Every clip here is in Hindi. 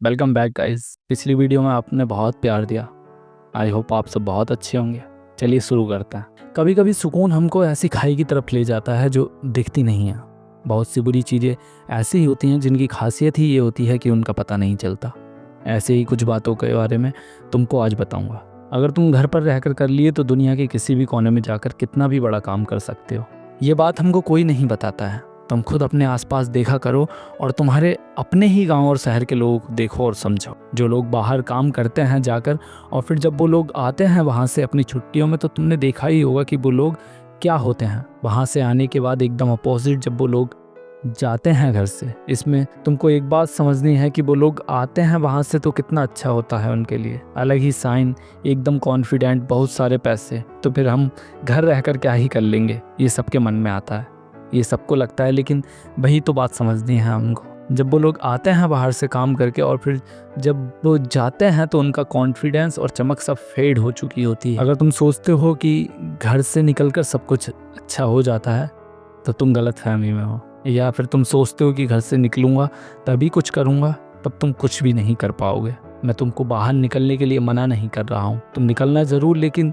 Welcome back guys. पिछली वीडियो में आपने बहुत प्यार दिया। आई होप आप सब बहुत अच्छे होंगे। चलिए शुरू करते हैं। कभी कभी सुकून हमको ऐसी खाई की तरफ ले जाता है जो दिखती नहीं है। बहुत सी बुरी चीज़ें ऐसी ही होती हैं जिनकी खासियत ही ये होती है कि उनका पता नहीं चलता। ऐसे ही कुछ बातों के बारे में तुमको आज बताऊंगा। अगर तुम घर पर रहकर कर लिए तो दुनिया के किसी भी कोने में जाकर कितना भी बड़ा काम कर सकते हो। ये बात हमको कोई नहीं बताता है। तुम खुद अपने आसपास देखा करो और तुम्हारे अपने ही गांव और शहर के लोगों को देखो और समझो। जो लोग बाहर काम करते हैं जाकर और फिर जब वो लोग आते हैं वहाँ से अपनी छुट्टियों में, तो तुमने देखा ही होगा कि वो लोग क्या होते हैं। वहाँ से आने के बाद एकदम अपोजिट जब वो लोग जाते हैं घर से। इसमें तुमको एक बात समझनी है कि वो लोग आते हैं वहाँ से तो कितना अच्छा होता है उनके लिए। अलग ही साइन, एकदम कॉन्फिडेंट, बहुत सारे पैसे। तो फिर हम घर रहकर क्या ही कर लेंगे, ये सबके मन में आता है, ये सबको लगता है। लेकिन वही तो बात समझनी है हमको। जब वो लोग आते हैं बाहर से काम करके और फिर जब वो जाते हैं तो उनका कॉन्फिडेंस और चमक सब फेड हो चुकी होती है। अगर तुम सोचते हो कि घर से निकलकर सब कुछ अच्छा हो जाता है तो तुम गलत फहमी में हो। या फिर तुम सोचते हो कि घर से निकलूंगा तभी कुछ करूंगा, तब तुम कुछ भी नहीं कर पाओगे। मैं तुमको बाहर निकलने के लिए मना नहीं कर रहा हूँ, तुम निकलना ज़रूर, लेकिन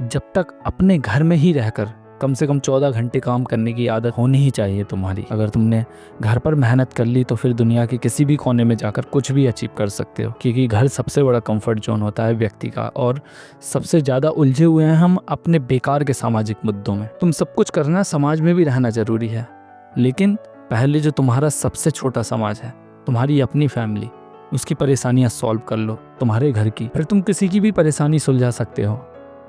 जब तक अपने घर में ही रहकर कम से कम 14 घंटे काम करने की आदत होनी ही चाहिए तुम्हारी। अगर तुमने घर पर मेहनत कर ली तो फिर दुनिया के किसी भी कोने में जाकर कुछ भी अचीव कर सकते हो, क्योंकि घर सबसे बड़ा कंफर्ट जोन होता है व्यक्ति का। और सबसे ज़्यादा उलझे हुए हैं हम अपने बेकार के सामाजिक मुद्दों में। तुम सब कुछ करना, समाज में भी रहना ज़रूरी है, लेकिन पहले जो तुम्हारा सबसे छोटा समाज है, तुम्हारी अपनी फैमिली, उसकी परेशानियाँ सॉल्व कर लो, तुम्हारे घर की, फिर तुम किसी की भी परेशानी सुलझा सकते हो।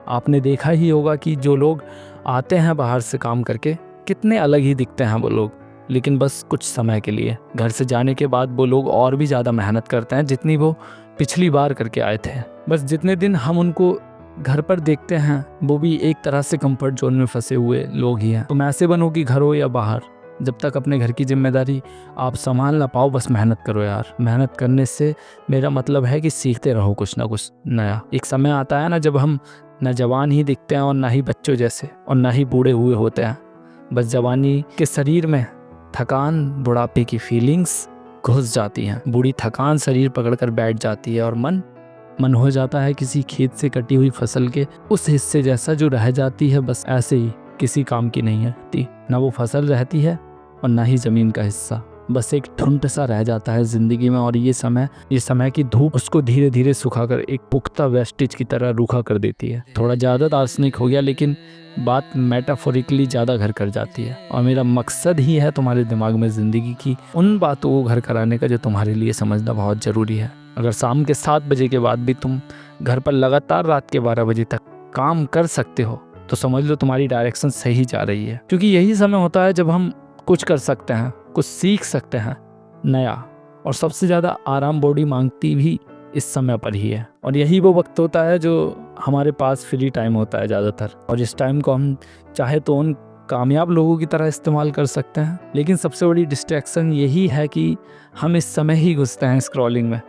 आपने देखा ही होगा कि जो लोग आते हैं बाहर से काम करके कितने अलग ही दिखते हैं वो लोग, लेकिन बस कुछ समय के लिए। घर से जाने के बाद वो लोग और भी ज़्यादा मेहनत करते हैं जितनी वो पिछली बार करके आए थे। बस जितने दिन हम उनको घर पर देखते हैं वो भी एक तरह से कंफर्ट जोन में फंसे हुए लोग ही हैं। तुम ऐसे बनो कि घर हो या बाहर, जब तक अपने घर की जिम्मेदारी आप संभाल ना पाओ, बस मेहनत करो यार। मेहनत करने से मेरा मतलब है कि सीखते रहो कुछ ना कुछ नया। एक समय आता है ना जब हम न जवान ही दिखते हैं और ना ही बच्चों जैसे, और ना ही बूढ़े हुए होते हैं। बस जवानी के शरीर में थकान, बुढ़ापे की फीलिंग्स घुस जाती हैं। बूढ़ी थकान शरीर पकड़कर बैठ जाती है और मन हो जाता है किसी खेत से कटी हुई फसल के उस हिस्से जैसा जो रह जाती है, बस ऐसे ही, किसी काम की नहीं रहती। ना वो फसल रहती है और ना ही ज़मीन का हिस्सा, बस एक ठुंड सा रह जाता है ज़िंदगी में। और ये समय की धूप उसको धीरे धीरे सुखाकर एक पुख्ता वेस्टेज की तरह रूखा कर देती है। थोड़ा ज़्यादा दार्शनिक हो गया, लेकिन बात मेटाफोरिकली ज़्यादा घर कर जाती है। और मेरा मकसद ही है तुम्हारे दिमाग में ज़िंदगी की उन बातों को घर कराने का जो तुम्हारे लिए समझना बहुत ज़रूरी है। अगर शाम के 7 बजे के बाद भी तुम घर पर लगातार रात के 12 बजे तक काम कर सकते हो तो समझ लो तुम्हारी डायरेक्शन सही जा रही है। क्योंकि यही समय होता है जब हम कुछ कर सकते हैं, कुछ सीख सकते हैं नया। और सबसे ज़्यादा आराम बॉडी मांगती भी इस समय पर ही है। और यही वो वक्त होता है जो हमारे पास फ्री टाइम होता है ज़्यादातर, और इस टाइम को हम चाहे तो उन कामयाब लोगों की तरह इस्तेमाल कर सकते हैं। लेकिन सबसे बड़ी डिस्ट्रैक्शन यही है कि हम इस समय ही घुसते हैं स्क्रॉलिंग में।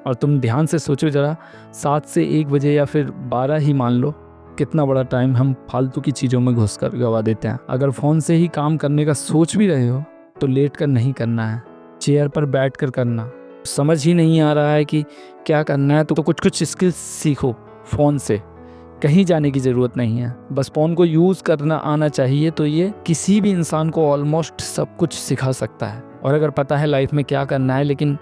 और तुम ध्यान से सोचो ज़रा, 7 से 1 बजे या फिर 12 ही मान लो, कितना बड़ा टाइम हम फालतू की चीज़ों में घुसकर गवा देते हैं। अगर फ़ोन से ही काम करने का सोच भी रहे हो तो लेट कर नहीं करना है, चेयर पर बैठ कर करना। समझ ही नहीं आ रहा है कि क्या करना है तो कुछ स्किल्स सीखो फ़ोन से। कहीं जाने की ज़रूरत नहीं है, बस फ़ोन को यूज़ करना आना चाहिए। तो ये किसी भी इंसान को ऑलमोस्ट सब कुछ सिखा सकता है। और अगर पता है लाइफ में क्या करना है, लेकिन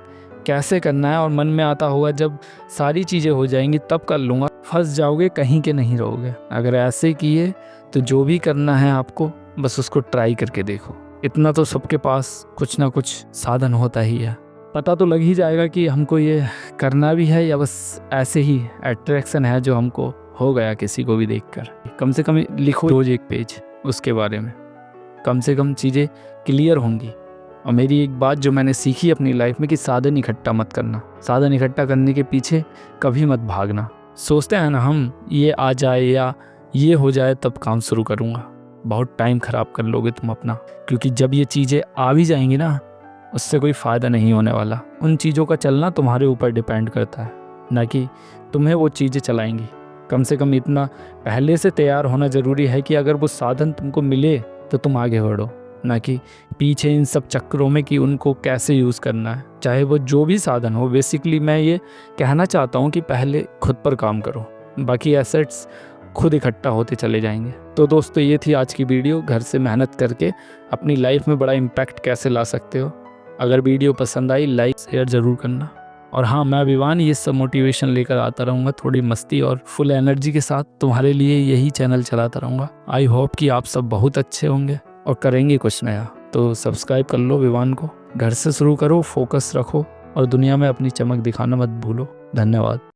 कैसे करना है, और मन में आता होगा जब सारी चीज़ें हो जाएंगी तब कर लूँगा, फंस जाओगे, कहीं के नहीं रहोगे। अगर ऐसे किए तो जो भी करना है आपको बस उसको ट्राई करके देखो। इतना तो सबके पास कुछ ना कुछ साधन होता ही है। पता तो लग ही जाएगा कि हमको ये करना भी है या बस ऐसे ही अट्रैक्शन है जो हमको हो गया किसी को भी देखकर। कम से कम लिखो रोज एक पेज उसके बारे में, कम से कम चीज़ें क्लियर होंगी। और मेरी एक बात जो मैंने सीखी अपनी लाइफ में कि साधन इकट्ठा मत करना। साधन इकट्ठा करने के पीछे कभी मत भागना। सोचते हैं ना हम, ये आ जाए या ये हो जाए तब काम शुरू करूँगा। बहुत टाइम ख़राब कर लोगे तुम अपना, क्योंकि जब ये चीज़ें आ भी जाएंगी ना, उससे कोई फ़ायदा नहीं होने वाला। उन चीज़ों का चलना तुम्हारे ऊपर डिपेंड करता है, ना कि तुम्हें वो चीज़ें चलाएंगी। कम से कम इतना पहले से तैयार होना ज़रूरी है कि अगर वो साधन तुमको मिले तो तुम आगे बढ़ो। ना कि पीछे इन सब चक्करों में कि उनको कैसे यूज़ करना है, चाहे वो जो भी साधन हो। बेसिकली मैं ये कहना चाहता हूँ कि पहले खुद पर काम करो, बाकी एसेट्स खुद इकट्ठा होते चले जाएंगे। तो दोस्तों ये थी आज की वीडियो, घर से मेहनत करके अपनी लाइफ में बड़ा इम्पैक्ट कैसे ला सकते हो। अगर वीडियो पसंद आई लाइक शेयर ज़रूर करना। और हाँ, मैं विवान ये सब मोटिवेशन लेकर आता रहूँगा, थोड़ी मस्ती और फुल एनर्जी के साथ तुम्हारे लिए यही चैनल चलाता रहूँगा। आई होप कि आप सब बहुत अच्छे होंगे और करेंगे कुछ नया। तो सब्सक्राइब कर लो विवान को, घर से शुरू करो, फोकस रखो और दुनिया में अपनी चमक दिखाना मत भूलो। धन्यवाद।